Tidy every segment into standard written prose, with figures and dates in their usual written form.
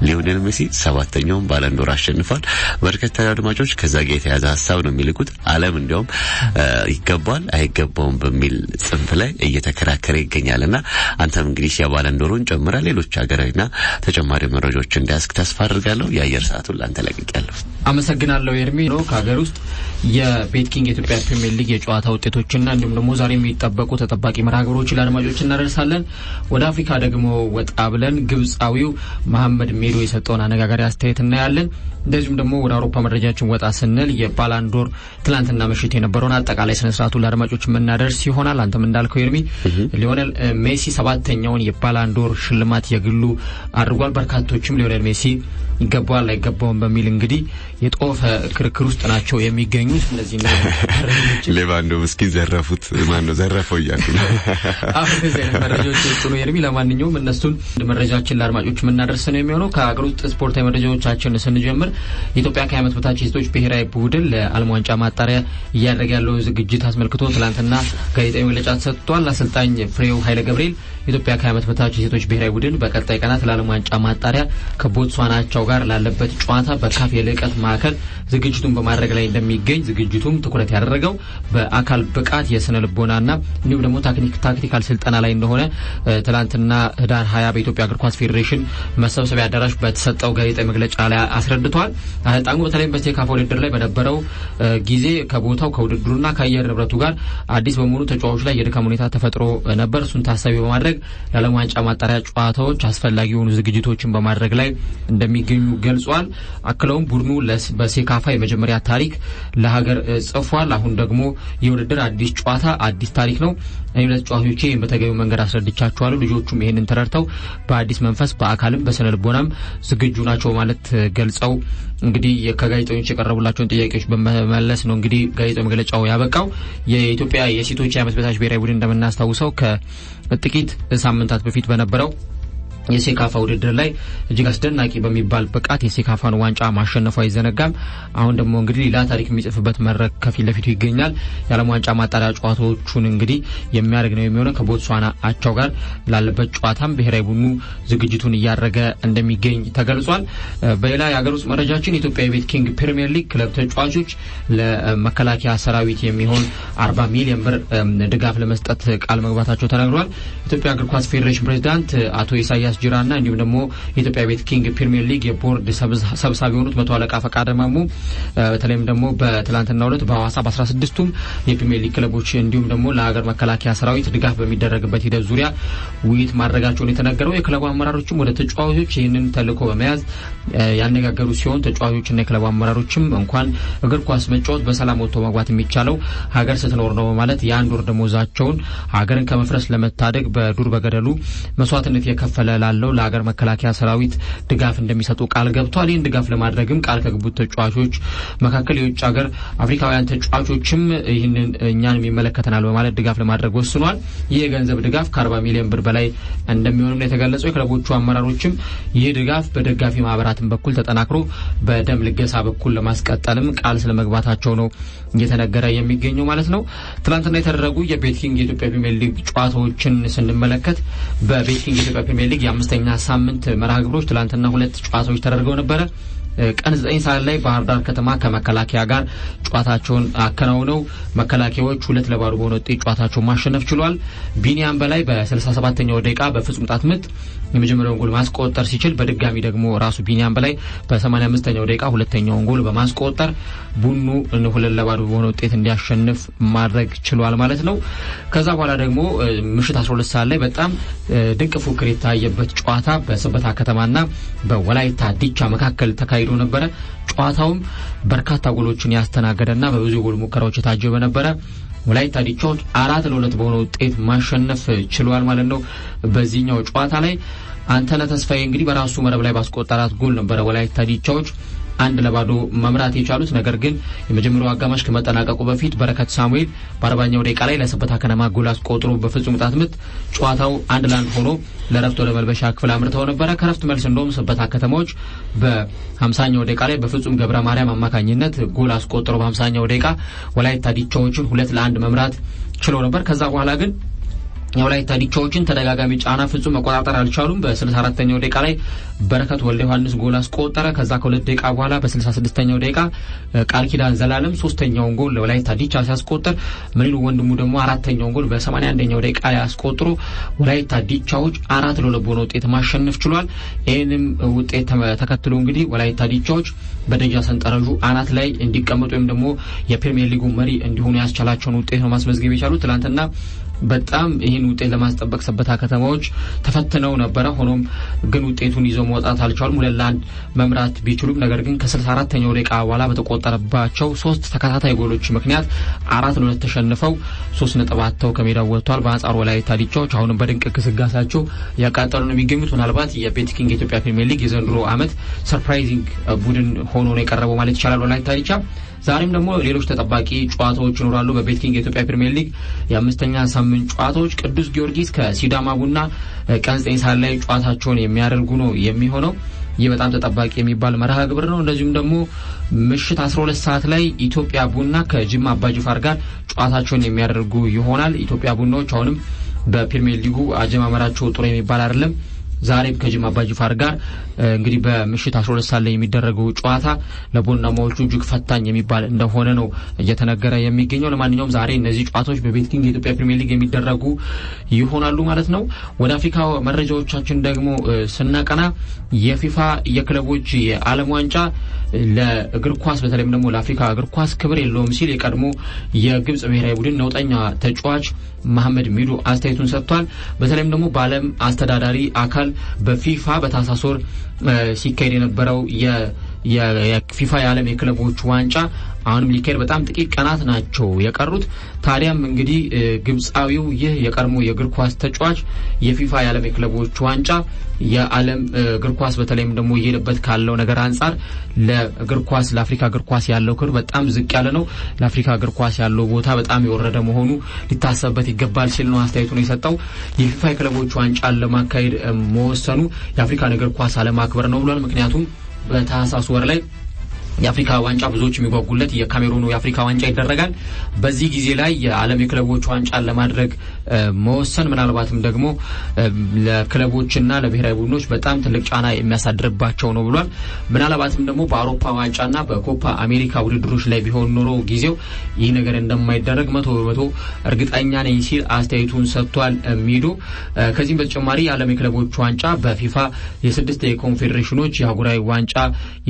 ሊዮኔል ሜሲ 7ኛውን ባለንዶር አሸንፏል። በርከት ያሉ አድማጮች ከዛ ጋር የተያዘ ሐሳብ ነው የሚልኩት። ዓለም እንደውም ይገባል አይገባውም በሚል ጽንፍ ላይ እየተከራከረ ይገኛልና አንተም እንግዲህ የባለንዶሩን ጨምራ ሌሎች ሀገራዊና ተጨማሪ መረጃዎች እንዲያስክ ተስፋ አድርጋለሁ። የአየር ሰዓቱን ላንተ ለቅቄያለሁ። አመሰግናለሁ ኤርሚኖ። ከሀገር ውስጥ የቤትኪንግ የኢትዮጵያ ፕሪሚየር ሊግ የጨዋታ ውጤቶችና እንዲሁም ደግሞ ዛሬ የሚጠበቁ ተጠባቂ መርሃግብሮች ለአድማጮች እናደርሳለን። ወደ አፍሪካ ደግሞ ወጣ ብለን ግብጻዊው መሐመድ ሜዶ የሰጠውን አነጋጋሪ አስተያየት እናያለን። እንደዚሁም ደግሞ ወደ አውሮፓ መረጃችን ወጣ ስንል የባላንዶር ትላንትና ምሽት የነበረውን አጠቃላይ ስነ ስርዓቱ ለአድማጮች የምናደርስ ይሆናል። አንተም እንዳልከው ኤርሚ ሊዮኔል ሜሲ 7ኛውን የባላንዶር ሽልማት የግሉ አድርጓል። በርካቶችም ሊዮኔል ሜሲ ይገባዋል አይገባውም በሚል እንግዲህ የጦፈ ክርክር ውስጥ ናቸው የሚገኙት። እነዚህ ነው ሌቫንዶቭስኪ ዘረፉት ማን ነው ዘረፈው ይያሉ አሁን እዚህ መረጃዎች ነው ኤርሚ። ለማንኛውም እነሱን መረጃችን ለአድማጮች የምናደርስ ነው የሚሆነው። ከሀገር ውስጥ ስፖርታዊ መረጃዎቻችን ስንጀምር የኢትዮጵያ ከዓመት በታች ሴቶች ብሔራዊ ቡድን ለዓለም ዋንጫ ማጣሪያ እያደረገ ያለው ዝግጅት አስመልክቶ ትላንትና ጋዜጣዊ መግለጫ ተሰጥቷል። አሰልጣኝ ፍሬው ኃይለ ገብርኤል ኢትዮጵያ ከዓመት በታች ሴቶች ብሔራዊ ቡድን በቀጣይ ቀናት ለዓለም ዋንጫ ማጣሪያ ከቦትስዋናቸው ጋር ላለበት ጨዋታ በካፍ የልቀት ማዕከል ዝግጅቱን በማድረግ ላይ እንደሚገኝ ዝግጅቱም ትኩረት ያደረገው በአካል ብቃት የስነ ልቦናና እንዲሁም ደግሞ ታክቲካል ስልጠና ላይ እንደሆነ ትላንትና ህዳር 20 በኢትዮጵያ እግር ኳስ ፌዴሬሽን መሰብሰቢያ አዳራሽ በተሰጠው ጋዜጣዊ መግለጫ ላይ አስረድቷል። አጣሙ በተለይም በሴካፋ ውድድር ላይ በነበረው ጊዜ ከቦታው ከውድድሩና ከአየር ንብረቱ ጋር አዲስ በመሆኑ ተጫዋቾች ላይ የድካም ሁኔታ ተፈጥሮ ነበር። እሱን ታሳቢ በማድረግ ለዓለም ዋንጫ ማጣሪያ ጨዋታዎች አስፈላጊ የሆኑ ዝግጅቶችን በማድረግ ላይ እንደሚገኙ ገልጿል። አክለውም ቡድኑ በሴካፋ የመጀመሪያ ታሪክ ለሀገር ጽፏል። አሁን ደግሞ የውድድር አዲስ ጨዋታ አዲስ ታሪክ ነው። እኔም ለተጫዋቾቼ በተገቢው መንገድ አስረድቻቸዋለሁ። ልጆቹም ይሄንን ተረድተው በአዲስ መንፈስ በአካልም በስነ ልቦናም ዝግጁ ናቸው ማለት ገልጸው እንግዲህ ከጋዜጠኞች የቀረቡላቸውን ጥያቄዎች በመመለስ ነው እንግዲህ ጋዜጣዊ መግለጫው ያበቃው። የኢትዮጵያ የሴቶች የዓመት በታች ብሔራዊ ቡድን እንደምናስታውሰው ከጥቂት ሳምንታት በፊት በነበረው የሴካፋ ውድድር ላይ እጅግ አስደናቂ በሚባል ብቃት የሴካፋን ዋንጫ ማሸነፉ አይዘነጋም። አሁን ደግሞ እንግዲህ ሌላ ታሪክ የሚጽፍበት መድረክ ከፊት ለፊቱ ይገኛል። የዓለም ዋንጫ ማጣሪያ ጨዋታዎቹን እንግዲህ የሚያደርግ ነው የሚሆነው። ከቦትስዋና አቻው ጋር ላለበት ጨዋታም ብሔራዊ ቡድኑ ዝግጅቱን እያደረገ እንደሚገኝ ተገልጿል። በሌላ የሀገር ውስጥ መረጃችን የኢትዮጵያ ቤትኪንግ ፕሪሚየር ሊግ ክለብ ተጫዋቾች ለመከላከያ ሰራዊት የሚሆን 40 ሚሊዮን ብር ድጋፍ ለመስጠት ቃል መግባታቸው ተነግሯል። ኢትዮጵያ እግር ኳስ ፌዴሬሽን ፕሬዝዳንት አቶ ኢሳያስ ጅራና እንዲሁም ደግሞ የኢትዮጵያ ቤትኪንግ ፕሪሚየር ሊግ የቦርድ ሰብሳቢ የሆኑት መቶ አለቃ ፈቃደ ማሙ በተለይም ደግሞ በትላንትናው ዕለት በሐዋሳ በ16ቱም የፕሪሚየር ሊግ ክለቦች እንዲሁም ደግሞ ለሀገር መከላከያ ሰራዊት ድጋፍ በሚደረግበት ሂደት ዙሪያ ውይይት ማድረጋቸውን የተነገረው። የክለቡ አመራሮችም ወደ ተጫዋቾች ይህንን ተልዕኮ በመያዝ ያነጋገሩ ሲሆን ተጫዋቾችና የክለቡ አመራሮችም እንኳን እግር ኳስ መጫወት በሰላም ወጥቶ መግባት የሚቻለው ሀገር ስትኖር ነው በማለት የአንድ ወር ደሞዛቸውን ሀገርን ከመፍረስ ለመታደግ በዱር በገደሉ መስዋዕትነት የከፈለ ላለው ለሀገር መከላከያ ሰራዊት ድጋፍ እንደሚሰጡ ቃል ገብቷል። ይህን ድጋፍ ለማድረግም ቃል ከገቡት ተጫዋቾች መካከል የውጭ ሀገር አፍሪካውያን ተጫዋቾችም ይህንን እኛን የሚመለከተናል በማለት ድጋፍ ለማድረግ ወስኗል። ይህ የገንዘብ ድጋፍ ከ40 ሚሊዮን ብር በላይ እንደሚሆንም የተገለጸው። የክለቦቹ አመራሮችም ይህ ድጋፍ በደጋፊ ማህበራትን በኩል ተጠናክሮ በደም ልገሳ በኩል ለማስቀጠልም ቃል ስለመግባታቸው ነው እየተነገረ የሚገኘው ማለት ነው። ትላንትና የተደረጉ የቤትኪንግ የኢትዮጵያ ፕሪሚየር ሊግ ጨዋታዎችን ስንመለከት በቤትኪንግ የኢትዮጵያ ፕሪሚየር ሊግ የአምስተኛ ሳምንት መርሃግብሮች ትላንትና 2 ጨዋታዎች ተደርገው ነበር። ቀን 9 ሰዓት ላይ ባህር ዳር ከተማ ከመከላከያ ጋር ጨዋታቸውን አከናውነው መከላከያዎች 2-0 በሆነ ውጤት ጨዋታቸውን ማሸነፍ ችሏል። ቢኒያም በላይ በ67ኛው ደቂቃ በፍጹም ቅጣት ምት የመጀመሪያውን ጎል ማስቆጠር ሲችል በድጋሚ ደግሞ ራሱ ቢኒያም በላይ በ85ኛው ደቂቃ ሁለተኛውን ጎል በማስቆጠር ቡድኑ 2-0 በሆነ ውጤት እንዲያሸንፍ ማድረግ ችሏል ማለት ነው። ከዛ በኋላ ደግሞ ምሽት 12 ሰዓት ላይ በጣም ድንቅ ፉክክር የታየበት ጨዋታ በሰበታ ከተማና በወላይታ ዲቻ መካከል ተካሂዶ ነበር። ጨዋታውም በርካታ ጎሎችን ያስተናገደና በብዙ ጎል ሙከራዎች የታጀበ ነበር። ወላይታ ዲቻዎች 4-2 በሆነ ውጤት ማሸነፍ ችሏል ማለት ነው። በዚህኛው ጨዋታ ላይ አንተነህ ተስፋዬ እንግዲህ በራሱ መረብ ላይ ባስቆጠራት ጎል ነበር ወላይታ ዲቻዎች 1-0 መምራት የቻሉት። ነገር ግን የመጀመሪያው አጋማሽ ከመጠናቀቁ በፊት በረከት ሳሙኤል በ40ኛው ደቂቃ ላይ ለሰበታ ከነማ ጎል አስቆጥሮ በፍጹም ቅጣት ምት ጨዋታው 1-1 ሆኖ ለረፍት ወደ መልበሻ ክፍል አምርተው ነበር። ከረፍት መልስ እንደውም ሰበታ ከተማዎች በ50ኛው ደቂቃ ላይ በፍጹም ገብረ ማርያም አማካኝነት ጎል አስቆጥሮ በ50ኛው ደቂቃ ወላይታ ዲቻዎችን 2-1 መምራት ችለው ነበር። ከዛ በኋላ ግን የወላይታ ዲቻዎችን ተደጋጋሚ ጫና ፍጹም መቆጣጠር አልቻሉም። በ64ኛው ደቂቃ ላይ በረከት ወልደ ዮሐንስ ጎል አስቆጠረ። ከዛ ከ2 ደቂቃ በኋላ በ66ኛው ደቂቃ ቃል ኪዳን ዘላለም 3ኛውን ጎል ለወላይታ ዲቻ ሲያስቆጥር ምንሉ ወንድሙ ደግሞ 4ኛውን ጎል በ81ኛው ደቂቃ ላይ አስቆጥሮ ወላይታ ዲቻዎች 4-2 በሆነ ውጤት ማሸነፍ ችሏል። ይሄንም ውጤት ተከትሎ እንግዲህ ወላይታ ዲቻዎች በደረጃ ሰንጠረዡ አናት ላይ እንዲቀመጡ ወይም ደግሞ የፕሪሚየር ሊጉ መሪ እንዲሆኑ ያስቻላቸውን ውጤት ነው ማስመዝገብ የቻሉት። ትላንትና በጣም ይሄን ውጤት ለማስጠበቅ ሰበታ ከተማዎች ተፈትነው ነበር። ሆኖም ግን ውጤቱን ይዘው መውጣት አልቻሉም። 2-1 መምራት ቢችሉም ነገር ግን ከ64ኛው ደቂቃ በኋላ በተቆጠረባቸው 3 ተከታታይ ጎሎች ምክንያት 4-2 ተሸንፈው 3 ነጥብ አጥተው ከሜዳው ወጥተዋል። በአንጻሩ ወላይታ ዲቻዎች አሁንም በድንቅ ግስጋሴያቸው ያቃጠሉ ነው የሚገኙት። ምናልባት የቤትኪንግ የኢትዮጵያ ፕሪሚየር ሊግ የዘንድሮ ዓመት ሰርፕራይዚንግ ቡድን ሆኖ ነው የቀረበው ማለት ይቻላል ወላይታ ዲቻ። ዛሬም ደግሞ ሌሎች ተጠባቂ ጨዋታዎች ይኖራሉ። በቤትኪንግ የኢትዮጵያ ፕሪሚየር ሊግ የአምስተኛ ሳምንት ጨዋታዎች ቅዱስ ጊዮርጊስ ከሲዳማ ቡና ቀን 9 ሰዓት ላይ ጨዋታቸውን የሚያደርጉ ነው የሚሆነው። ይህ በጣም ተጠባቂ የሚባል መርሃ ግብር ነው። እንደዚሁም ደግሞ ምሽት 12 ሰዓት ላይ ኢትዮጵያ ቡና ከጅማ አባጅፋር ጋር ጨዋታቸውን የሚያደርጉ ይሆናል። ኢትዮጵያ ቡናዎች አሁንም በፕሪሚየር ሊጉ አጀማመራቸው ጥሩ የሚባል አይደለም። ዛሬም ከጅማ አባጅፋር ጋር እንግዲህ በምሽት 12 ሰዓት ላይ የሚደረገው ጨዋታ ለቡናማዎቹ እጅግ ፈታኝ የሚባል እንደሆነ ነው እየተነገረ የሚገኘው። ለማንኛውም ዛሬ እነዚህ ጨዋታዎች በቤትኪንግ የኢትዮጵያ ፕሪሚየር ሊግ የሚደረጉ ይሆናሉ ማለት ነው። ወደ አፍሪካ መረጃዎቻችን ደግሞ ስናቀና የፊፋ የክለቦች የዓለም ዋንጫ ለእግር ኳስ በተለይም ደግሞ ለአፍሪካ እግር ኳስ ክብር የለውም ሲል የቀድሞ የግብጽ ብሔራዊ ቡድን ነውጠኛ ተጫዋች መሐመድ ሚዱ አስተያየቱን ሰጥቷል። በተለይም ደግሞ በዓለም አስተዳዳሪ አካል በፊፋ በታህሳስ ወር ሲካሄድ የነበረው የፊፋ የዓለም የክለቦች ዋንጫ አሁንም ሊካሄድ በጣም ጥቂት ቀናት ናቸው የቀሩት። ታዲያም እንግዲህ ግብጻዊው ይህ የቀድሞ የእግር ኳስ ተጫዋች የፊፋ የዓለም የክለቦች ዋንጫ የዓለም እግር ኳስ በተለይም ደግሞ እየሄደበት ካለው ነገር አንጻር ለእግር ኳስ ለአፍሪካ እግር ኳስ ያለው ክብር በጣም ዝቅ ያለ ነው፣ ለአፍሪካ እግር ኳስ ያለው ቦታ በጣም የወረደ መሆኑ ሊታሰብበት ይገባል ሲል ነው አስተያየቱን የሰጠው። የፊፋ የክለቦች ዋንጫን ለማካሄድ መወሰኑ የአፍሪካን እግር ኳስ አለማክበር ነው ብሏል። ምክንያቱም በታህሳስ ወር ላይ የአፍሪካ ዋንጫ ብዙዎች የሚጓጉለት የካሜሩኑ የአፍሪካ ዋንጫ ይደረጋል። በዚህ ጊዜ ላይ የዓለም የክለቦች ዋንጫን ለማድረግ መወሰን ምናልባትም ደግሞ ለክለቦችና ለብሔራዊ ቡድኖች በጣም ትልቅ ጫና የሚያሳድርባቸው ነው ብሏል። ምናልባትም ደግሞ በአውሮፓ ዋንጫና በኮፓ አሜሪካ ውድድሮች ላይ ቢሆን ኖሮ ጊዜው ይህ ነገር እንደማይደረግ 100% እርግጠኛ ነኝ ሲል አስተያየቱን ሰጥቷል ሚዶ። ከዚህም በተጨማሪ የዓለም የክለቦች ዋንጫ በፊፋ የ6 የኮንፌዴሬሽኖች የአህጉራዊ ዋንጫ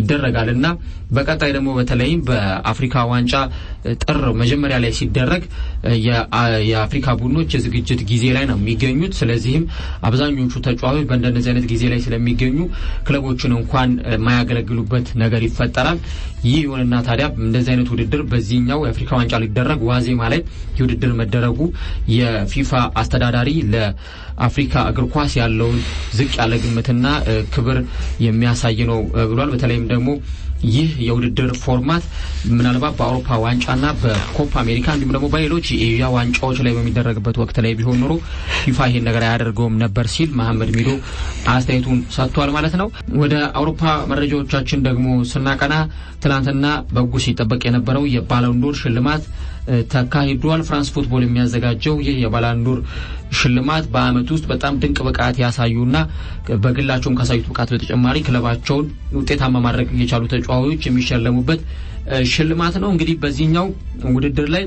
ይደረጋልና በቀጣይ ደግሞ በተለይም በአፍሪካ ዋንጫ ጥር መጀመሪያ ላይ ሲደረግ የአፍሪካ ቡድኖች የዝግጅት ጊዜ ላይ ነው የሚገኙት። ስለዚህም አብዛኞቹ ተጫዋቾች በእንደነዚህ አይነት ጊዜ ላይ ስለሚገኙ ክለቦችን እንኳን የማያገለግሉበት ነገር ይፈጠራል። ይህ ይሁንና ታዲያ እንደዚህ አይነት ውድድር በዚህኛው የአፍሪካ ዋንጫ ሊደረግ ዋዜማ ላይ ውድድር መደረጉ የፊፋ አስተዳዳሪ ለአፍሪካ እግር ኳስ ያለውን ዝቅ ያለ ግምትና ክብር የሚያሳይ ነው ብሏል። በተለይም ደግሞ ይህ የውድድር ፎርማት ምናልባት በአውሮፓ ዋንጫና በኮፓ አሜሪካ እንዲሁም ደግሞ በሌሎች የኤዥያ ዋንጫዎች ላይ በሚደረግበት ወቅት ላይ ቢሆን ኖሮ ፊፋ ይሄን ነገር አያደርገውም ነበር ሲል መሐመድ ሚዶ አስተያየቱን ሰጥቷል ማለት ነው። ወደ አውሮፓ መረጃዎቻችን ደግሞ ስናቀና ትናንትና በጉስ ሲጠበቅ የነበረው የባሎንዶር ሽልማት ተካሂዷል። ፍራንስ ፉትቦል የሚያዘጋጀው ይህ የባሎንዶር ሽልማት በአመት ውስጥ በጣም ድንቅ ብቃት ያሳዩና በግላቸውም ካሳዩት ብቃት በተጨማሪ ክለባቸውን ውጤታማ ማድረግ የቻሉ ተጫዋቾች የሚሸለሙበት ሽልማት ነው። እንግዲህ በዚህኛው ውድድር ላይ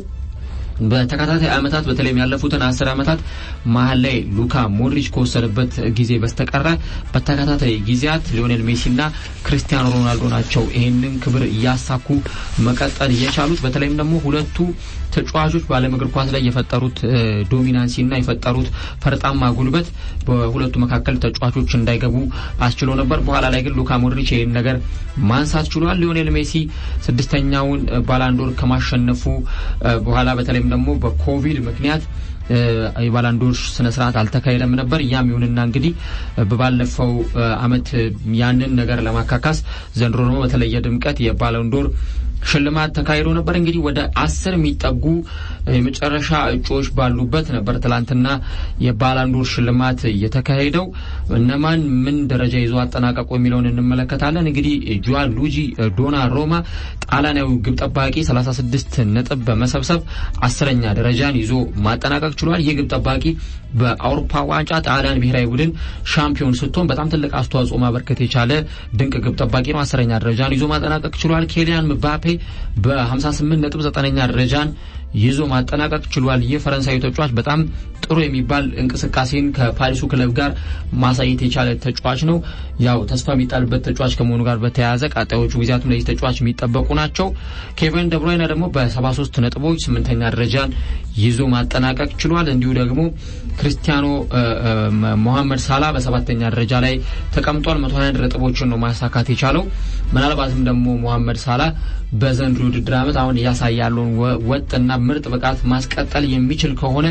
በተከታታይ አመታት በተለይም ያለፉትን 10 አመታት መሀል ላይ ሉካ ሞድሪች ከወሰደበት ጊዜ በስተቀር በተከታታይ ጊዜያት ሊዮኔል ሜሲና ክሪስቲያኖ ሮናልዶ ናቸው ይሄንን ክብር ያሳኩ መቀጠል የቻሉት። በተለይም ደግሞ ሁለቱ ተጫዋቾች በዓለም እግር ኳስ ላይ የፈጠሩት ዶሚናንሲና የፈጠሩት ፈርጣማ ጉልበት በሁለቱ መካከል ተጫዋቾች እንዳይገቡ አስችሎ ነበር። በኋላ ላይ ግን ሉካ ሞድሪች ይሄን ነገር ማንሳት ችሏል። ሊዮኔል ሜሲ 6ኛውን ባሎንዶር ከማሸነፉ በኋላ በተለይም ደግሞ በኮቪድ ምክንያት የባሎንዶር ስነ ስርዓት አልተካሄደም ነበር። ያም ይሁንና እንግዲህ በባለፈው አመት ያንን ነገር ለማካካስ ዘንድሮ ነው በተለየ ድምቀት የባሎንዶር ሽልማት ተካሂዶ ነበር። እንግዲህ ወደ 10 የሚጠጉ የመጨረሻ እጩዎች ባሉበት ነበር ትላንትና የባላንዶር ሽልማት የተካሄደው። እነማን ምን ደረጃ ይዘው አጠናቀቁ የሚለውን እንመለከታለን። እንግዲህ ጂያንሉጂ ዶናሩማ ጣሊያናዊው ግብ ጠባቂ 36 ነጥብ በመሰብሰብ 10ኛ ደረጃን ይዞ ማጠናቀቅ ችሏል። ይህ ግብ ጠባቂ በአውሮፓ ዋንጫ ጣሊያን ብሔራዊ ቡድን ሻምፒዮን ስትሆን በጣም ትልቅ አስተዋጽኦ ማበርከት የቻለ ድንቅ ግብ ጠባቂ ነው። 10ኛ ደረጃን ይዞ ማጠናቀቅ ችሏል። ኬሊያን ምባፔ በ58 ነጥብ 9ኛ ደረጃን ይዞ ማጠናቀቅ ችሏል። የፈረንሳዩ ተጫዋች በጣም ጥሩ የሚባል እንቅስቃሴን ከፓሪሱ ክለብ ጋር ማሳየት የቻለ ተጫዋች ነው። ያው ተስፋ የሚጣልበት ተጫዋች ከመሆኑ ጋር በተያያዘ ቀጣዮቹ ጊዜያቱም ለዚህ ተጫዋች የሚጠበቁ ናቸው። ኬቨን ደብሮይነ ደግሞ በ73 ነጥቦች 8ኛ ደረጃን ይዞ ማጠናቀቅ ችሏል። እንዲሁ ደግሞ ክርስቲያኖ መሐመድ ሳላ በ7ኛ ደረጃ ላይ ተቀምጧል። 121 ነጥቦችን ነው ማሳካት የቻለው። ምናልባትም ደግሞ መሐመድ ሳላ በዘንድሮ ውድድር ዓመት አሁን ያሳያለውን ወጥና ምርጥ ብቃት ማስቀጠል የሚችል ከሆነ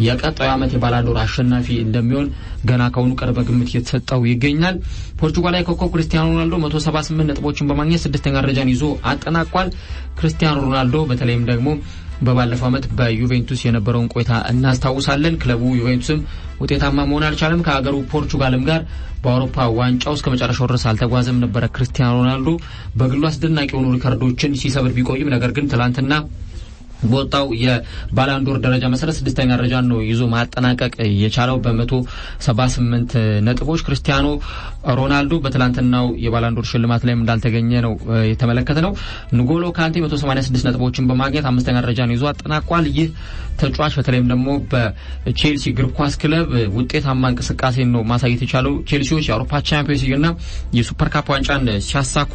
የቀጣዩ ዓመት የባላንዶር አሸናፊ እንደሚሆን ገና ከሆኑ ቅርብ ግምት እየተሰጠው ይገኛል። ፖርቹጋላዊ ኮከብ ክርስቲያኖ ሮናልዶ 178 ነጥቦችን በማግኘት 6ኛ ደረጃን ይዞ አጠናቋል። ክርስቲያኖ ሮናልዶ በተለይም ደግሞ በባለፈው ዓመት በዩቬንቱስ የነበረውን ቆይታ እናስታውሳለን። ክለቡ ዩቬንቱስም ውጤታማ መሆን አልቻለም። ከሀገሩ ፖርቹጋልም ጋር በአውሮፓ ዋንጫው እስከ መጨረሻው ድረስ አልተጓዘም ነበር። ክርስቲያኖ ሮናልዶ በግሉ አስደናቂ የሆኑ ሪከርዶችን ሲሰብር ቢቆይም ነገር ግን ትላንትና በወጣው የባላንዶር ደረጃ መሰረት 6ኛ ደረጃን ነው ይዞ ማጠናቀቅ የቻለው በ178 ነጥቦች። ክርስቲያኖ ሮናልዶ በትላንትናው የባላንዶር ሽልማት ላይም እንዳልተገኘ ነው የተመለከተነው። ንጎሎ ካንቴ 186 ነጥቦችን በማግኘት 5ኛ ደረጃን ይዞ አጠናቋል። ይህ ተጫዋች በተለይም ደግሞ በቼልሲ እግር ኳስ ክለብ ውጤታማ እንቅስቃሴን ነው ማሳየት የቻለው። ቼልሲዎች የአውሮፓ ቻምፒየንስ ሊግና የሱፐር ካፕ ዋንጫን ሲያሳኩ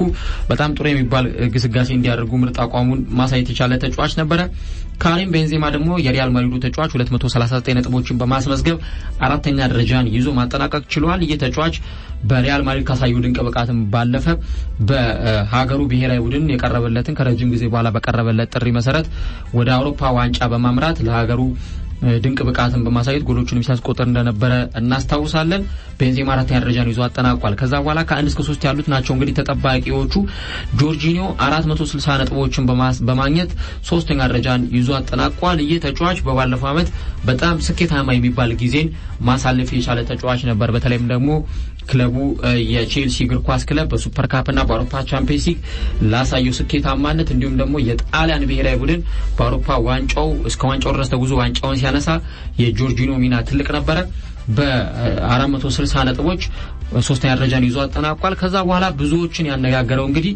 በጣም ጥሩ የሚባል ግስጋሴ እንዲያደርጉ ምርጥ አቋሙን ማሳየት የቻለ ተጫዋች ነበረ። ካሪም ቤንዜማ ደግሞ የሪያል ማድሪዱ ተጫዋች 239 ነጥቦችን በማስመዝገብ 4ኛ ደረጃን ይዞ ማጠናቀቅ ችሏል። ይህ ተጫዋች በሪያል ማድሪድ ካሳየው ድንቅ ብቃትም ባለፈ በሀገሩ ብሔራዊ ቡድን የቀረበለትን ከረጅም ጊዜ በኋላ በቀረበለት ጥሪ መሰረት ወደ አውሮፓ ዋንጫ በማምራት ለሀገሩ ድንቅ ብቃትን በማሳየት ጎሎቹንም ሲያስቆጥር እንደነበረ እናስታውሳለን። ቤንዜማ 4ኛ ደረጃን ይዞ አጠናቋል። ከዛ በኋላ ከ1 እስከ 3 ያሉት ናቸው እንግዲህ ተጠባቂዎቹ። ጆርጂኒዮ 460 ነጥቦችን በማግኘት 3ኛ ደረጃን ይዞ አጠናቋል። ይህ ተጫዋች በባለፈው ዓመት በጣም ስኬታማ የሚባል ጊዜን ማሳለፍ የቻለ ተጫዋች ነበር። በተለይም ደግሞ ክለቡ የቼልሲ እግር ኳስ ክለብ በሱፐር ካፕና በአውሮፓ ቻምፒየንስ ሊግ ላሳየው ስኬታማነት እንዲሁም ደግሞ የጣሊያን ብሔራዊ ቡድን በአውሮፓ ዋንጫው እስከ ዋንጫው ድረስ ተጉዞ ዋንጫውን ሲያነሳ የጆርጂኒዮ ሚና ትልቅ ነበረ። በ460 ነጥቦች 3ኛ ደረጃን ይዞ አጠናቋል። ከዛ በኋላ ብዙዎችን ያነጋገረው እንግዲህ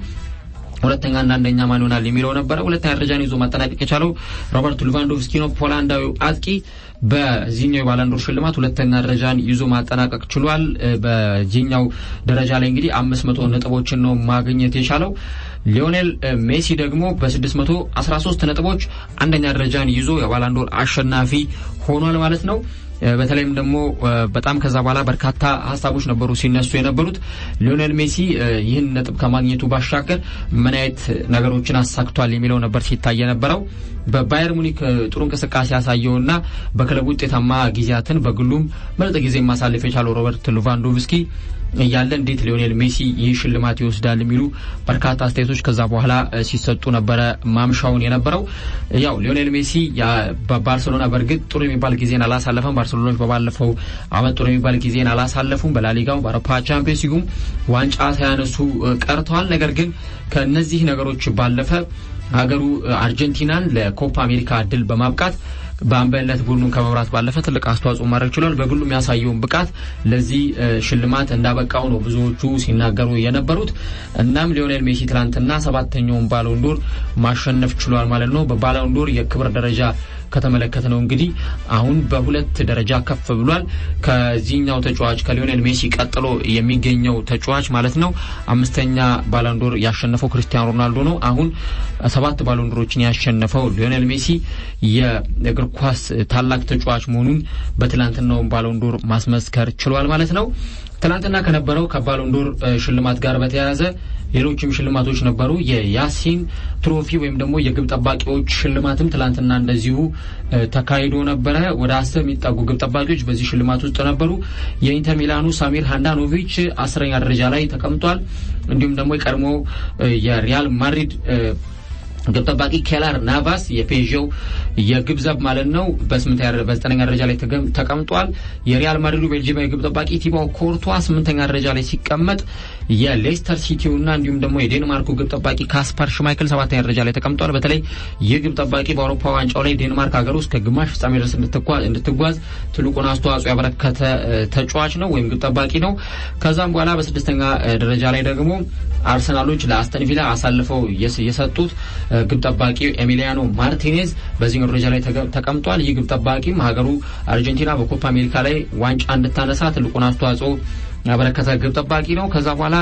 ሁለተኛና አንደኛ ማን ይሆናል የሚለው ነበር። 2ኛ ደረጃን ይዞ ማጠናቀቅ የቻለው ሮበርት ሌቫንዶቭስኪ ነው። ፖላንዳዊው አጥቂ በዚህኛው የባላንዶር ሽልማት 2ኛ ደረጃን ይዞ ማጠናቀቅ ችሏል። በዚህኛው ደረጃ ላይ እንግዲህ 500 ነጥቦችን ነው ማግኘት የቻለው። ሊዮኔል ሜሲ ደግሞ በ613 ነጥቦች 1ኛ ደረጃን ይዞ የባላንዶር አሸናፊ ሆኗል ማለት ነው። በተለይም ደግሞ በጣም ከዛ በኋላ በርካታ ሀሳቦች ነበሩ ሲነሱ የነበሩት። ሊዮኔል ሜሲ ይህን ነጥብ ከማግኘቱ ባሻገር ምን አይነት ነገሮችን አሳክቷል የሚለው ነበር ሲታይ የነበረው። በባየር ሙኒክ ጥሩ እንቅስቃሴ ያሳየውና በክለቡ ውጤታማ ጊዜያትን በግሉም ምርጥ ጊዜ ማሳለፍ የቻለው ሮበርት ሌቫንዶቭስኪ እያለ እንዴት ሊዮኔል ሜሲ ይህ ሽልማት ይወስዳል የሚሉ በርካታ አስተያየቶች ከዛ በኋላ ሲሰጡ ነበረ ማምሻውን የነበረው። ያው ሊዮኔል ሜሲ በባርሴሎና በርግጥ ጥሩ የሚባል ጊዜን አላሳለፈም። ባርሴሎናዎች በባለፈው አመት ጥሩ የሚባል ጊዜን አላሳለፉም። በላሊጋው በአውሮፓ ቻምፒየንስ ሊጉም ዋንጫ ሳያነሱ ቀርተዋል። ነገር ግን ከነዚህ ነገሮች ባለፈ ሀገሩ አርጀንቲናን ለኮፓ አሜሪካ ድል በማብቃት በአምበልነት ቡድኑን ከመምራት ባለፈ ትልቅ አስተዋጽኦ ማድረግ ችሏል። በግሉም ያሳየውን ብቃት ለዚህ ሽልማት እንዳበቃው ነው ብዙዎቹ ሲናገሩ የነበሩት። እናም ሊዮኔል ሜሲ ትላንትና 7ኛውን ባሎንዶር ማሸነፍ ችሏል ማለት ነው። በባሎንዶር የክብር ደረጃ ከተመለከተነው እንግዲህ አሁን በ2 ደረጃ ከፍ ብሏል። ከዚህኛው ተጫዋች ከሊዮኔል ሜሲ ቀጥሎ የሚገኘው ተጫዋች ማለት ነው 5ኛ ባሎንዶር ያሸነፈው ክርስቲያኖ ሮናልዶ ነው። አሁን 7 ባሎንዶሮችን ያሸነፈው ሊዮኔል ሜሲ የእግር ኳስ ታላቅ ተጫዋች መሆኑን በትላንትናው ባሎንዶር ማስመስከር ችሏል ማለት ነው። ትላንትና ከነበረው ከባሎንዶር ሽልማት ጋር በተያያዘ ሌሎችም ሽልማቶች ነበሩ። የያሲን ትሮፊ ወይም ደግሞ የግብ ጠባቂዎች ሽልማትም ትላንትና እንደዚሁ ተካሂዶ ነበረ። ወደ 10 የሚጠጉ ግብ ጠባቂዎች በዚህ ሽልማት ውስጥ ነበሩ። የኢንተር ሚላኑ ሳሚር ሃንዳኖቪች 10ኛ ደረጃ ላይ ተቀምጧል። እንዲሁም ደግሞ የቀድሞ የሪያል ማድሪድ ግብ ጠባቂ ኬለር ናቫስ የፔዥው የግብ ዘብ ማለት ነው በ9ኛ ደረጃ ላይ ተቀምጧል። የሪያል ማድሪዱ ቤልጂየማዊ ግብ ጠባቂ ቲባው ኮርቷ 8ኛ ደረጃ ላይ ሲቀመጥ የሌስተር ሲቲውና እንዲሁም ደግሞ የዴንማርኩ ግብ ጠባቂ ካስፐር ሽማይክል 7ኛ ደረጃ ላይ ተቀምጧል። በተለይ የግብ ጠባቂ በአውሮፓ ዋንጫው ላይ ዴንማርክ ሀገር ውስጥ ከግማሽ ፍጻሜ ድረስ እንድትጓዝ ትልቁን አስተዋጽኦ ያበረከተ ተጫዋች ነው ወይም ግብ ጠባቂ ነው። ከዛም በኋላ በ6ኛ ደረጃ ላይ ደግሞ አርሰናሎች ለአስተን ቪላ አሳልፈው የሰጡት ግብ ጠባቂ ኤሚሊያኖ ማርቲኔዝ በዚህኛው ደረጃ ላይ ተቀምጧል። ይህ ግብ ጠባቂም ሀገሩ አርጀንቲና በኮፓ አሜሪካ ላይ ዋንጫ እንድታነሳ ትልቁን አስተዋጽኦ ያበረከተ ግብ ጠባቂ ነው። ከዛ በኋላ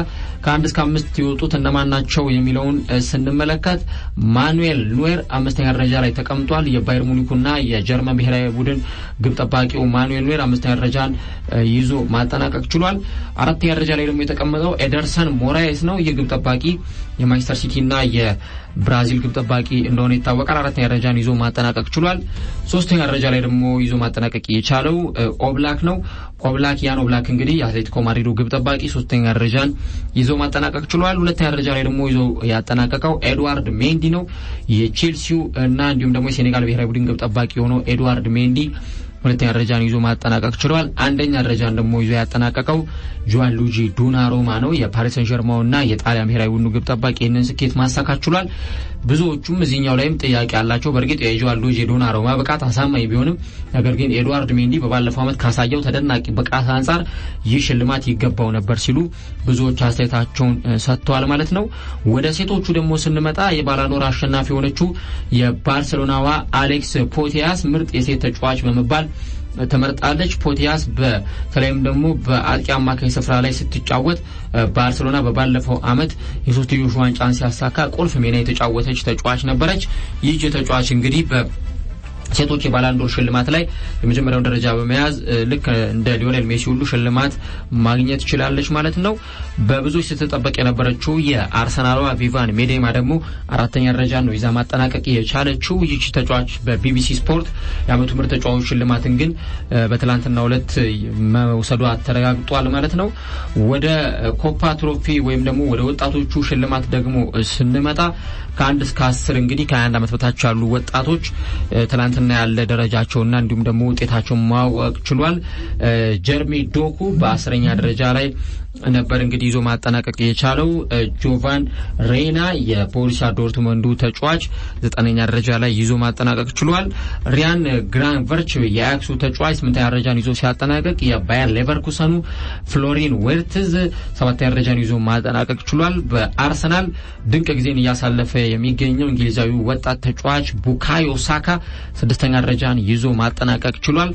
ከ1 እስከ 5 የወጡት እነማን ናቸው የሚለውን ስንመለከት ማኑኤል ኑዌር 5ኛ ደረጃ ላይ ተቀምጧል። የባየር ሙኒኩና የጀርመን ብሔራዊ ቡድን ግብ ጠባቂው ማኑኤል ኑዌር 5ኛ ደረጃን ይዞ ማጠናቀቅ ችሏል። 4ኛ ደረጃ ላይ ደግሞ የተቀመጠው ኤደርሰን ሞራይስ ነው። የግብ ጠባቂ የማንቸስተር ሲቲና የብራዚል ግብ ጠባቂ እንደሆነ ይታወቃል። 4ኛ ደረጃን ይዞ ማጠናቀቅ ችሏል። 3ኛ ደረጃ ላይ ደግሞ ይዞ ማጠናቀቅ የቻለው ኦብላክ ነው። ያን ኦብላክ እንግዲህ የአትሌቲኮ ማድሪዱ ግብ ጠባቂ 3ኛ ደረጃን ይዞ ማጠናቀቅ ችሏል። 2ኛ ደረጃ ላይ ደግሞ ይዞ ያጠናቀቀው ኤድዋርድ ሜንዲ ነው። የቼልሲው እና እንዲሁም ደግሞ የሴኔጋል ብሔራዊ ቡድን ግብ ጠባቂ የሆነው ኤድዋርድ ሜንዲ 2ኛ ደረጃን ይዞ ማጠናቀቅ ችሏል። 1ኛ ደረጃን ደግሞ ይዞ ያጠናቀቀው ጁዋን ሉጂ ዶናሩማ ነው። የፓሪስ ሰን ዠርማንና የጣሊያን ብሔራዊ ቡድን ግብ ጠባቂ ይህንን ስኬት ማሳካት ችሏል። ብዙዎቹም እዚህኛው ላይም ጥያቄ አላቸው። በእርግጥ የጁዋን ሉጂ ዶናሩማ ብቃት አሳማኝ ቢሆንም ነገር ግን ኤድዋርድ ሜንዲ በባለፈው ዓመት ካሳየው ተደናቂ ብቃት አንጻር ይህ ሽልማት ይገባው ነበር ሲሉ ብዙዎች አስተያየታቸውን ሰጥተዋል ማለት ነው። ወደ ሴቶቹ ደግሞ ስንመጣ የባላንዶር አሸናፊ የሆነችው የባርሴሎናዋ አሌክስ ፖቴያስ ምርጥ የሴት ተጫዋች በመባል ተመርጣለች። ፖቲያስ በተለይም ደግሞ በአጥቂ አማካይ ስፍራ ላይ ስትጫወት ባርሴሎና በባለፈው አመት የሶስትዮሽ ዋንጫን ሲያሳካ ቁልፍ ሚና የተጫወተች ተጫዋች ነበረች። ይህች ተጫዋች እንግዲህ ሴቶች የባላንዶር ሽልማት ላይ የመጀመሪያውን ደረጃ በመያዝ ልክ እንደ ሊዮኔል ሜሲ ሁሉ ሽልማት ማግኘት ይችላልች ማለት ነው። በብዙዎች ስትጠበቅ የነበረችው የአርሰናሏ ቪቫን ሜዴማ ደግሞ 4ኛ ደረጃ ነው ይዛ ማጠናቀቅ የቻለችው። ይህች ተጫዋች በቢቢሲ ስፖርት የአመቱ ምርጥ ተጫዋች ሽልማትን ግን በትላንትናው ዕለት መውሰዷ ተረጋግጧል ማለት ነው። ወደ ኮፓ ትሮፊ ወይም ደግሞ ወደ ወጣቶቹ ሽልማት ደግሞ ስንመጣ ከ1 እስከ 10 እንግዲህ ከ21 አመት በታች ያሉ ወጣቶች ትላንትና ያለ ደረጃቸውና እንዲሁም ደግሞ ውጤታቸው ማወቅ ችሏል። ጀርሚ ዶኩ በ10ኛ ደረጃ ላይ ነበር እንግዲህ ይዞ ማጠናቀቅ የቻለው። ጆቫን ሬና የቦሩሲያ ዶርትመንዱ ተጫዋች 9ኛ ደረጃ ላይ ይዞ ማጠናቀቅ ችሏል። ሪያን ግራንቨርች የአያክሱ ተጫዋች 8ኛ ደረጃን ይዞ ሲያጠናቀቅ የባየር ሌቨርኩሰኑ ፍሎሪን ዌርትዝ 7ኛ ደረጃን ይዞ ማጠናቀቅ ችሏል። በአርሰናል ድንቅ ጊዜን እያሳለፈ የሚገኘው እንግሊዛዊው ወጣት ተጫዋች ቡካዮ ሳካ 6ኛ ደረጃን ይዞ ማጠናቀቅ ችሏል።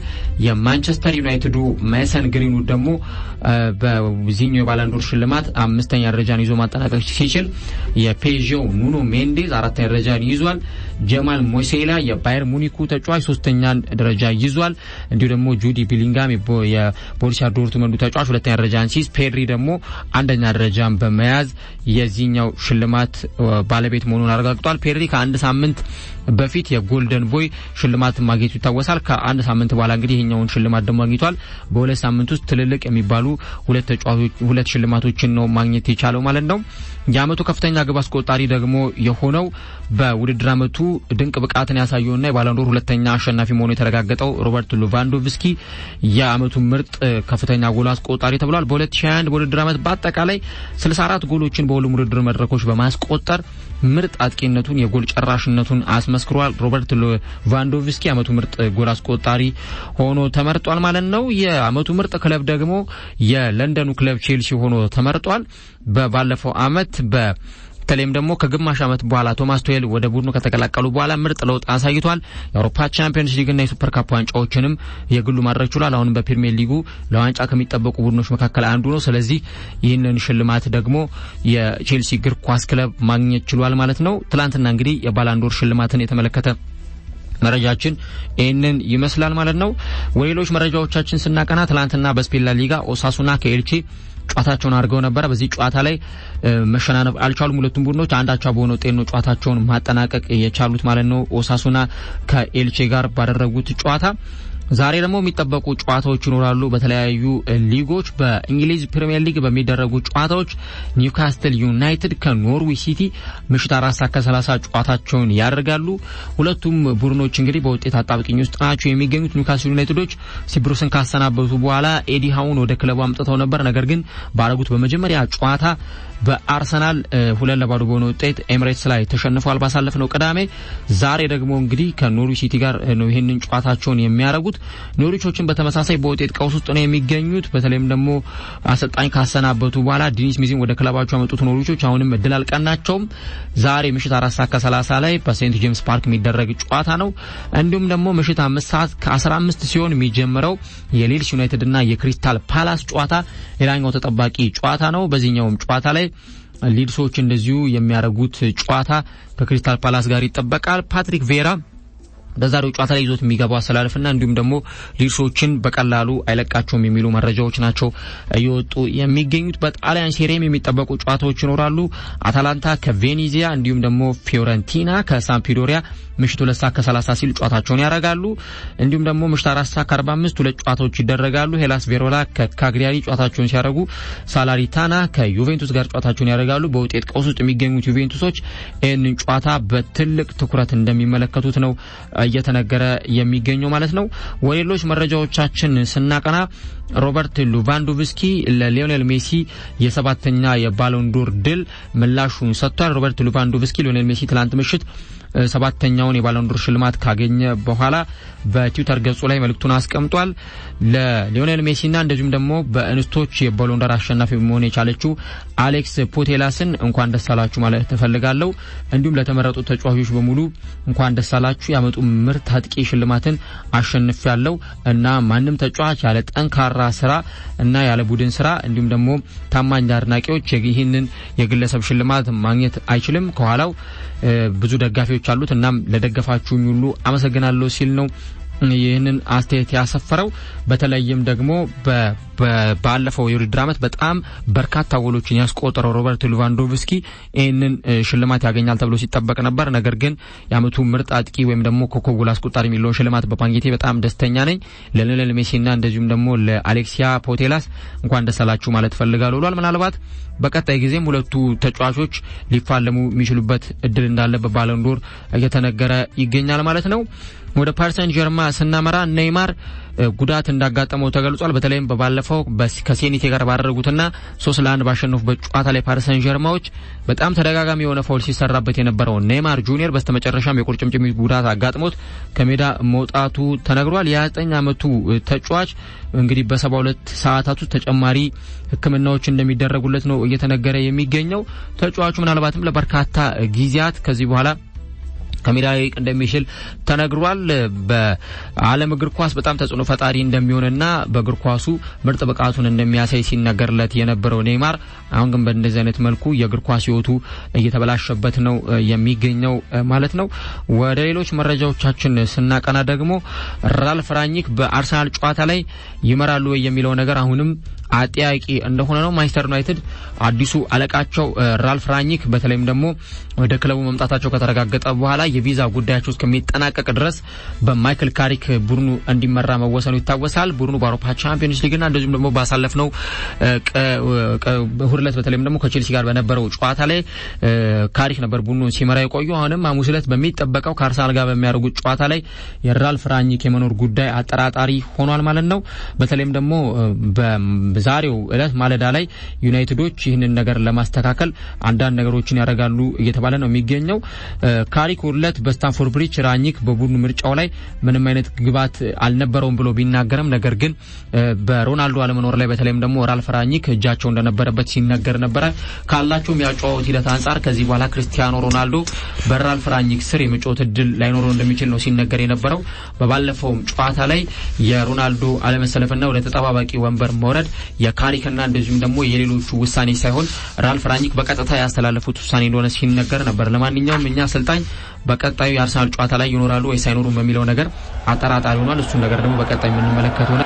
የማንቸስተር ዩናይትዱ ሜሰን ግሪንውድ ደግሞ በዚህኛው የባላንዶር ሽልማት 5ኛ ደረጃን ይዞ ማጠናቀቅ ሲችል የፔዥው ኑኖ ሜንዴዝ 4ኛ ደረጃን ይዟል። ጀማል ሞሴላ የባየር ሙኒኩ ተጫዋች 3ኛ ደረጃ ይዟል። እንዲሁ ደግሞ ጁዲ ቢሊንጋም የቦሩሲያ ዶርትመንዱ ተጫዋች 2ኛ ደረጃን ሲይዝ ፔድሪ ደግሞ 1ኛ ደረጃን በመያዝ የዚህኛው ሽልማት ባለቤት መሆኑን አረጋግጧል። ፔድሪ ከ1 ሳምንት በፊት የጎልደን ቦይ ሽልማት ማግኘቱ ይታወሳል። ከ1 ሳምንት በኋላ እንግዲህ ይሄኛውን ሽልማት ደግሞ አግኝቷል። በ2 ሳምንት ውስጥ ትልልቅ የሚባሉ ሁለት ሽልማቶችን ነው ማግኘት የቻለው ማለት ነው። የአመቱ ከፍተኛ ግብ አስቆጣሪ ደግሞ የሆነው በውድድር አመቱ ድንቅ ብቃትን ያሳየውና የባላንዶር ሁለተኛ አሸናፊ መሆኑ የተረጋገጠው ሮበርት ሌቫንዶቭስኪ የአመቱ ምርጥ ከፍተኛ ጎል አስቆጣሪ ተብሏል። በ2021 በውድድር አመት በአጠቃላይ 64 ጎሎችን በሁሉም ውድድር መድረኮች በማስቆጠር ምርጥ አጥቂነቱን የጎል ጨራሽነቱን አስመስክሯል። ሮበርት ሌቫንዶቭስኪ የአመቱ ምርጥ ጎል አስቆጣሪ ሆኖ ተመርጧል ማለት ነው። የአመቱ ምርጥ ክለብ ደግሞ የለንደኑ ክለብ ቼልሲ ሆኖ ተመርጧል። በባለፈው አመት በተለይም ደግሞ ከግማሽ አመት በኋላ ቶማስ ቱሄል ወደ ቡድኑ ከተቀላቀሉ በኋላ ምርጥ ለውጥ አሳይቷል። የአውሮፓ ቻምፒየንስ ሊግና የሱፐር ካፕ ዋንጫዎችንም የግሉ ማድረግ ችሏል። አሁንም በፕሪሚየር ሊጉ ለዋንጫ ከሚጠበቁ ቡድኖች መካከል አንዱ ነው። ስለዚህ ይህንን ሽልማት ደግሞ የቼልሲ እግር ኳስ ክለብ ማግኘት ችሏል ማለት ነው። ትላንትና እንግዲህ የባላንዶር ሽልማትን የተመለከተ መረጃችን ይህንን ይመስላል ማለት ነው። ወሌሎች መረጃዎቻችን ስናቀና ትላንትና በስፔን ላ ሊጋ ኦሳሱና ከኤልቼ ጨዋታቸውን አድርገው ነበር። በዚህ ጨዋታ ላይ መሸናነፍ አልቻሉም። ሁለቱም ቡድኖች አንዳቸው በሆነ ውጤት ነው ጨዋታቸውን ማጠናቀቅ የቻሉት ማለት ነው። ኦሳሱና ከኤልቼ ጋር ባደረጉት ጨዋታ ዛሬ ደግሞ የሚጠበቁ ጨዋታዎች ይኖራሉ በተለያዩ ሊጎች። በእንግሊዝ ፕሪሚየር ሊግ በሚደረጉ ጨዋታዎች ኒውካስትል ዩናይትድ ከኖርዊች ሲቲ ምሽት 4:30 ጨዋታቸውን ያደርጋሉ። ሁለቱም ቡድኖች እንግዲህ በውጤት አጣብቂኝ ውስጥ ናቸው የሚገኙት። ኒውካስትል ዩናይትዶች ሲብሩስን ካሰናበቱ በኋላ ኤዲ ሃውን ወደ ክለቡ አምጥተው ነበር። ነገር ግን ባረጉት በመጀመሪያ ጨዋታ በአርሰናል 2-0 በሆነ ውጤት ኤሚሬትስ ላይ ተሸንፈዋል ባሳለፍነው ቅዳሜ። ዛሬ ደግሞ እንግዲህ ከኖርዊች ሲቲ ጋር ነው ይሄንን ጨዋታቸውን የሚያደርጉት። ኖርዊቾችን በተመሳሳይ በውጤት ቀውስ ውስጥ ነው የሚገኙት። በተለይም ደግሞ አሰልጣኝ ካሰናበቱ በኋላ ዲኒስ ሚዚን ወደ ክለባቸው ያመጡት ኖርዊቾች አሁንም እድል አልቀናቸውም። ዛሬ ምሽት 4:30 ላይ በሴንት ጄምስ ፓርክ የሚደረግ ጨዋታ ነው። እንዲሁም ደግሞ ምሽት 5:15 ሲሆን የሚጀምረው የሊድስ ዩናይትድ እና የክሪስታል ፓላስ ጨዋታ ሌላኛው ተጠባቂ ጨዋታ ነው። በዚህኛውም ጨዋታ ላይ ሊድሶች እንደዚሁ የሚያደርጉት ጨዋታ ከክሪስታል ፓላስ ጋር ይጠበቃል። ፓትሪክ ቬራ በዛሬው ጨዋታ ላይ ይዞት የሚገባው አሰላለፍና እንዲሁም ደግሞ ሊድሶችን በቀላሉ አይለቃቸውም የሚሉ መረጃዎች ናቸው እየወጡ የሚገኙት። በጣሊያን ሴሪም የሚጠበቁ ጨዋታዎች ይኖራሉ። አታላንታ ከቬኔዚያ እንዲሁም ደግሞ ፊዮረንቲና ከሳምፒዶሪያ ምሽቱ 2:30 ሲል ጨዋታቸውን ያደርጋሉ። እንዲሁም ደግሞ ምሽቱ 4:45 ሁለት ጨዋታዎች ይደረጋሉ። ሄላስ ቬሮላ ከካግሊያሪ ጨዋታቸውን ሲያደርጉ ሳላሪታና ከዩቬንቱስ ጋር ጨዋታቸውን ያደርጋሉ። በውጤት ቀውስ ውስጥ የሚገኙት ዩቬንቱሶች ይህንን ጨዋታ በትልቅ ትኩረት እንደሚመለከቱት ነው እየተነገረ የሚገኘው ማለት ነው። ወሌሎች መረጃዎቻችን ስናቀና ሮበርት ሉቫንዶቭስኪ ለሊዮኔል ሜሲ የ7ኛ የባሎን ዶር ድል ምላሹን ሰጥቷል። ሮበርት ሉቫንዶቭስኪ ሊዮኔል ሜሲ ትላንት ምሽት 7ኛውን የባሎን ዶር ሽልማት ካገኘ በኋላ በትዊተር ገጹ ላይ መልእክቱን አስቀምጧል። ለሊዮኔል ሜሲና እንደዚሁም ደግሞ በእንስቶች የባሎን ዶር አሸናፊ መሆን የቻለችው አሌክስ ፑቴላስን እንኳን ደስ አላችሁ ማለት ተፈልጋለሁ። እንዲሁም ለተመረጡ ተጫዋቾች በሙሉ እንኳን ደስ አላችሁ፣ ያመጡ ምርጥ አጥቂ ሽልማትን አሸንፊያለሁ እና ማንም ተጫዋች ያለ ጠንካራ ስራ እና ያለ ቡድን ስራ እንዲሁም ደግሞ ታማኝ አድናቂዎች ይህንን የግለሰብ ሽልማት ማግኘት አይችልም። ከኋላው ብዙ ደጋፊዎች አሉት። እናም ለደገፋችሁኝ ሁሉ አመሰግናለሁ ሲል ነው ይህንን አስተያየት ያሰፈረው። በተለይም ደግሞ ባለፈው የውድድር ዓመት በጣም በርካታ ጎሎችን ያስቆጠረው ሮበርት ሉቫንዶቭስኪ ይህንን ሽልማት ያገኛል ተብሎ ሲጠበቅ ነበር። ነገር ግን የዓመቱ ምርጥ አጥቂ ወይም ደግሞ ኮከብ ጎል አስቆጣሪ የሚለውን ሽልማት በማግኘቴ በጣም ደስተኛ ነኝ። ለሊዮኔል ሜሲና እንደዚሁም ደግሞ ለአሌክሲያ ፑቴላስ እንኳን ደስ አላችሁ ማለት ፈልጋለሁ ብሏል። ምናልባት በቀጣይ ጊዜም ሁለቱ ተጫዋቾች ሊፋለሙ የሚችሉበት እድል እንዳለ በባሎን ዶር እየተነገረ ይገኛል ማለት ነው። ወደ ፓሪስ ሰን ጀርማ ስናመራ ኔይማር ጉዳት እንዳጋጠመው ተገልጿል። በተለይም በባለፈው ከሴኒቴ ጋር ባደረጉትና 3-1 ባሸነፉበት ጨዋታ ላይ ፓሪስ ሰን ጀርማዎች በጣም ተደጋጋሚ የሆነ ፋውል ሲሰራበት የነበረው ኔይማር ጁኒየር በስተመጨረሻም የቁርጭምጭሚት ጉዳት አጋጥሞት ከሜዳ መውጣቱ ተነግሯል። የ29 ዓመቱ ተጫዋች እንግዲህ በ72 ሰዓታት ውስጥ ተጨማሪ ሕክምናዎች እንደሚደረጉለት ነው እየተነገረ የሚገኘው። ተጫዋቹ ምናልባትም ለበርካታ ጊዜያት ከዚህ በኋላ ከሜዳ ላይ እንደሚሽል ተነግሯል። በዓለም እግር ኳስ በጣም ተጽዕኖ ፈጣሪ እንደሚሆንና በእግር ኳሱ ምርጥ ብቃቱን እንደሚያሳይ ሲነገርለት የነበረው ኔይማር አሁን ግን በእንደዚህ አይነት መልኩ የእግር ኳስ ህይወቱ እየተበላሸበት ነው የሚገኘው ማለት ነው። ወደ ሌሎች መረጃዎቻችን ስናቀና ደግሞ ራልፍ ራኒክ በአርሰናል ጨዋታ ላይ ይመራሉ ወይ የሚለው ነገር አሁንም አጥያቂ እንደሆነ ነው። ማንቸስተር ዩናይትድ አዲሱ አለቃቸው ራልፍ ራኒክ በተለይም ደግሞ ወደ ክለቡ መምጣታቸው ከተረጋገጠ በኋላ የቪዛ ጉዳያቸው እስከሚጠናቀቅ ድረስ በማይክል ካሪክ ቡድኑ እንዲመራ መወሰኑ ይታወሳል። ቡድኑ በአውሮፓ ቻምፒየንስ ሊግና እንደዚሁም ደግሞ ባሳለፍነው እሁድ ዕለት በተለይም ደግሞ ከቼልሲ ጋር በነበረው ጨዋታ ላይ ካሪክ ነበር ቡድኑን ሲመራ የቆዩ። አሁንም ሐሙስ ዕለት በሚጠበቀው ከአርሰናል ጋር በሚያደርጉት ጨዋታ ላይ የራልፍ ራኒክ የመኖር ጉዳይ አጠራጣሪ ሆኗል ማለት ነው። በተለይም ደግሞ በዛሬው ዕለት ማለዳ ላይ ዩናይትዶች ይህንን ነገር ለማስተካከል አንዳንድ ነገሮችን ያደርጋሉ እየተባለ ነው የሚገኘው። ካሪክ ሁለት በስታንፎርድ ብሪጅ ራኒክ በቡድኑ ምርጫው ላይ ምንም አይነት ግባት አልነበረውም ብሎ ቢናገርም ነገር ግን በሮናልዶ አለመኖር ላይ በተለይም ደግሞ ራልፍ ራኒክ እጃቸው እንደነበረበት ሲነገር ነበር። ካላቸው የሚያጫወት ሂደት አንጻር ከዚህ በኋላ ክርስቲያኖ ሮናልዶ በራልፍ ራኒክ ስር የመጫወት እድል ላይኖረው እንደሚችል ነው ሲነገር የነበረው። በባለፈው ጨዋታ ላይ የሮናልዶ አለመሰለፍና ወደ ተጠባባቂ ወንበር መውረድ የካሪክና እንደዚሁም ደግሞ የሌሎቹ ውሳኔ ሳይሆን ራልፍ ራኒክ በቀጥታ ያስተላለፉት ውሳኔ እንደሆነ ሲነገር ነበር። ለማንኛውም እኛ አሰልጣኝ በቀጣዩ የአርሰናል ጨዋታ ላይ ይኖራሉ ወይስ አይኖሩም በሚለው ነገር አጠራጣሪ ሆኗል። እሱን ነገር ደግሞ በቀጣይ የምንመለከተው ነው።